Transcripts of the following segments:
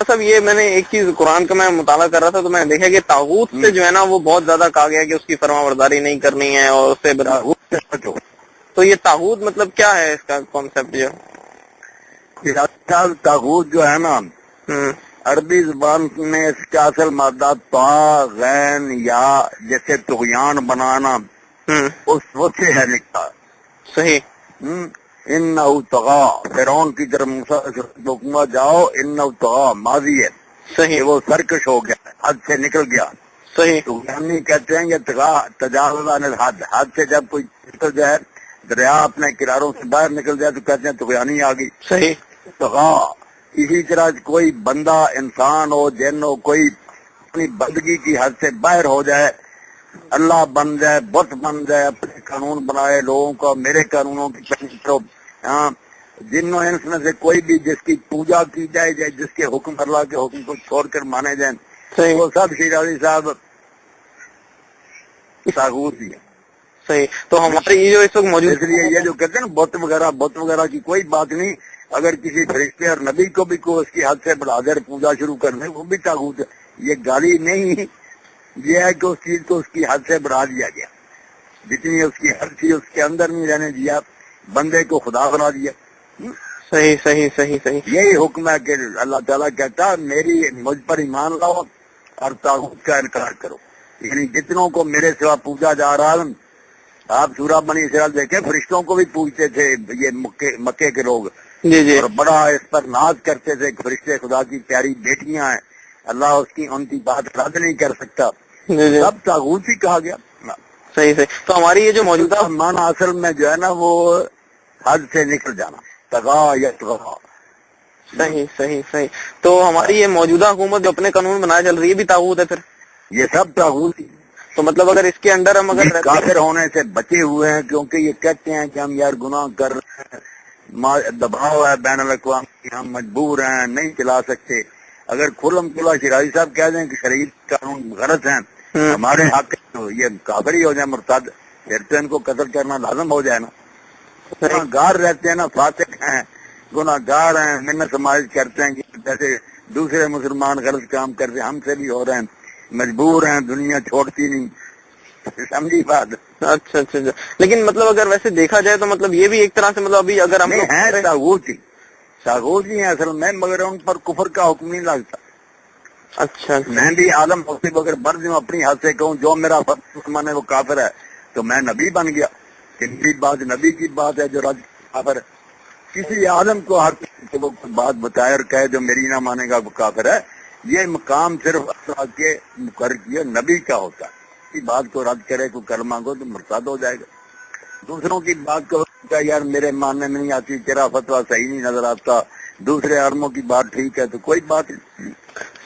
صاحب یہ میں نے ایک چیز قرآن کا میں مطالعہ کر رہا تھا تو میں نے دیکھا کہ طاغوت سے جو ہے نا وہ بہت زیادہ کہا گیا کہ اس کی فرما برداری نہیں کرنی ہے اور اس سے بچو. تو یہ طاغوت مطلب کیا ہے اس کا کانسیپٹ جو طاغوت جو ہے نا عربی زبان میں اس کا اصل مادہ طا غین یا جیسے طغیان بنانا اس وقت سے ہے نکلا. صحیح. انہو طغا فرعون کی طرف موسیٰ حکومت جاؤ انہو طغا ماضی ہے. صحیح. وہ سرکش ہو گیا حد سے نکل گیا. صحیح. طغیانی کہتے ہیں یہ طغا تجاوز عن الحد. حد سے جب کوئی نکل جائے دریا اپنے کناروں سے باہر نکل جائے تو کہتے ہیں طغیانی آ گئی. صحیح. طغا. اسی طرح کوئی بندہ انسان ہو جن ہو کوئی اپنی بندگی کی حد سے باہر ہو جائے اللہ بن جائے بت بن جائے اپنے قانون بنائے لوگوں کو میرے قانونوں کی طرف. ہاں جنوں انس میں سے کوئی بھی جس کی پوجا کی جائے جس کے حکم اللہ کے حکم کو چھوڑ کر مانے جائیں وہ سب شیرازی صاحب طاغوت ہی ہے. صحیح. تو ہمارے یہ جو اس وقت موجود اس لیے یہ جو کہتے ہیں نا بت وغیرہ کی کوئی بات نہیں. اگر کسی فرشتے اور نبی کو بھی کوئی اس کی حد سے بڑھا کر پوجا شروع کر دیں وہ بھی طاغوت ہے. یہ گالی نہیں یہ ہے کہ اس چیز کو اس کی حد سے بڑھا دیا گیا. جتنی اس کی حد تھی اس کے اندر نہیں رہنے دیا بندے کو خدا بنا دیا. صحیح صحیح صحیح صحیح. یہی حکم ہے کہ اللہ تعالیٰ کہتا مجھ پر ایمان لاؤ اور طاغوت کا انکار کرو. یعنی جتنوں کو میرے سوا پوجا جا رہا ہے. آپ سورہ بنی اسرائیل دیکھیں فرشتوں کو بھی پوجتے تھے یہ مکے کے لوگ. جی جی. اور بڑا اس پر ناز کرتے تھے کہ فرشتے خدا کی پیاری بیٹیاں ہیں اللہ ان کی بات رد نہیں کر سکتا. سب طاغوت ہی کہا گیا. صحیح صحیح. تو ہماری یہ جو موجودہ معنی اصل میں جو ہے نا وہ حد سے نکل جانا طغا یا طغا. صحیح صحیح صحیح. تو ہماری یہ موجودہ حکومت جو اپنے قانون بنائے چل رہی ہے بھی طاغوت ہے پھر. یہ سب طاغوت ہی. تو مطلب اگر اس کے اندر ہم اگر کافر ہونے سے بچے ہوئے ہیں کیونکہ یہ کہتے ہیں کہ ہم یار گناہ کر رہے ہیں دباؤ ہے بین الاقوامی ہم مجبور ہیں نہیں چلا سکتے. اگر کھلم کھلا شیرازی صاحب کہہ دیں کہ شرعی قانون غلط ہیں ہمارے حق تو یہ کافر ہی ہو جائے مرتد. پھر تو ان کو قتل کرنا لازم ہو جائے نا. گناہ گار رہتے ہیں نا فاسق ہیں گناہ گار ہیں منت سماج کرتے ہیں جیسے دوسرے مسلمان غلط کام کرتے ہم سے بھی ہو رہے ہیں مجبور ہیں دنیا چھوڑتی نہیں. سمجھی بات. اچھا اچھا اچھا. لیکن مطلب اگر ویسے دیکھا جائے تو مطلب یہ بھی ایک طرح سے مطلب ابھی اگر ہم ہیں طاغوت ہی ہیں اصل میں مگر ان پر کفر کا حکم نہیں لگتا. اچھا. میں بھی عالم مصیب اگر بڑھ دوں اپنی حد سے کہوں جو میرا مسلمان ہے وہ کافر ہے تو میں نبی بن گیا. کسی بات نبی کی بات ہے جو رج کافر ہے. کسی عالم کو ہر وہ بات بتائے اور کہے جو میری نہ مانے گا وہ کافر ہے. یہ مقام صرف اللہ کے مقرر کیا نبی کا ہوتا ہے. کسی بات کو رد کرے کو کر مانگو تو مرتد ہو جائے گا. دوسروں کی بات کو یار میرے ماننے میں نہیں آتی تیرا فتویٰ صحیح نہیں نظر آتا دوسرے عالموں کی بات ٹھیک ہے تو کوئی بات نہیں.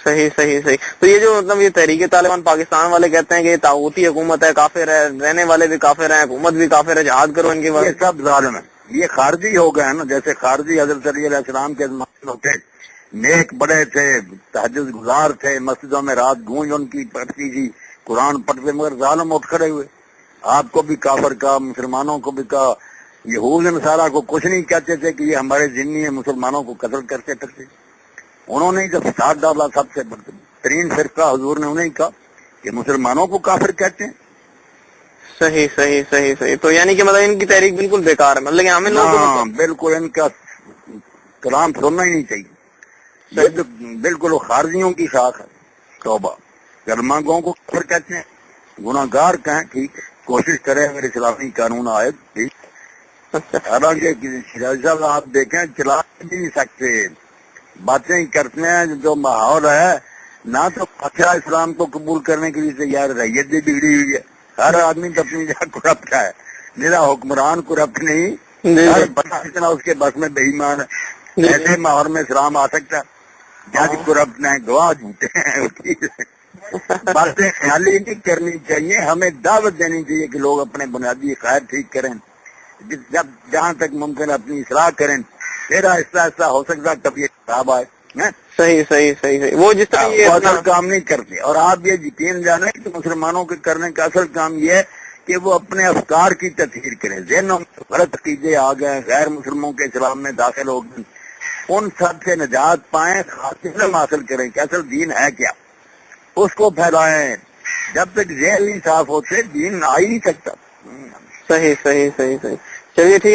صحیح صحیح صحیح. تو یہ جو مطلب یہ تحریک طالبان پاکستان والے کہتے ہیں کہ یہ طاغوتی حکومت ہے کافر ہے رہنے والے بھی کافر ہیں حکومت بھی کافر ہے جہاد کرو ان کی بات. یہ سب ظالم ہے. یہ خارجی ہو گئے نا جیسے خارجی حضرت علی علیہ السلام کے تھے نیک بڑے تھے تہجد گزار تھے مسجدوں میں رات گونج ان کی پڑتی تھی قرآن پڑھتے مگر ظالم اٹھ کھڑے ہوئے. آپ کو بھی کافر کہا مسلمانوں کو بھی کہا. یہود نصارہ کو کچھ نہیں کہتے تھے کہ یہ ہمارے ذمہ ہیں مسلمانوں کو قتل کرتے پھرتے. انہوں نے جب فساد ڈالا سب سے بہترین فرقہ حضور نے انہیں کہا کہ مسلمانوں کو کافر کہتے ہیں. صحیح صحیح صحیح صحیح. تو یعنی کہ مطلب ان کی تحریک بالکل بیکار ہے مطلب ہمیں لوگ بالکل ان کا کلام سننا ہی نہیں چاہیے. بالکل خارجیوں کی شاخ ہے. توبہ کلمہ گوں کو کافر کہتے ہیں گناہ گار کہیں ٹھیک کوشش کرے اگر اسلامی قانون آئے ٹھیک. حالانکہ شیراز صاحب آپ دیکھیں چلا بھی نہیں سکتے باتیں کرتے ہیں جو ماحول ہے نہ تو اچھا اسلام کو قبول کرنے کے لیے تیار ریت بھی بگڑی ہوئی ہے. ہر آدمی تو اپنی جگہ کرپٹ ہے. میرا حکمران کرپٹ نہیں ہر بندہ اتنا اس کے بس میں بے ایمان ہے. ایسے ماحول میں اسلام آ سکتا ہے. جج کرپٹ نہیں گواہ جھوٹے ہیں. باتیں خیالی نہیں کرنی چاہیے ہمیں دعوت دینی چاہیے کہ لوگ اپنے بنیادی خیر ٹھیک کریں جب جہاں تک ممکن اپنی اصلاح کریں پھر آہستہ آہستہ ہو سکتا کبھی خراب آئے. صحیح صحیح صحیح صحیح. وہ جس طرح یہ اصل کام نہیں کرتے. اور آپ یہ یقین جانیں کہ مسلمانوں کے کرنے کا اصل کام یہ ہے کہ وہ اپنے افکار کی تطہیر کریں. ذہنوں میں غلط عقیدے آ گئے غیر مسلموں کے اسلام میں داخل ہو گئے ان سب سے نجات پائیں، خاص علم حاصل کریں کہ اصل دین ہے کیا، اس کو پھیلائیں. جب تک ذہن نہیں صاف ہوتے دین آ ہی نہیں سکتا. صحیح صحیح صحیح صحیح. چلیے ٹھیک ہے.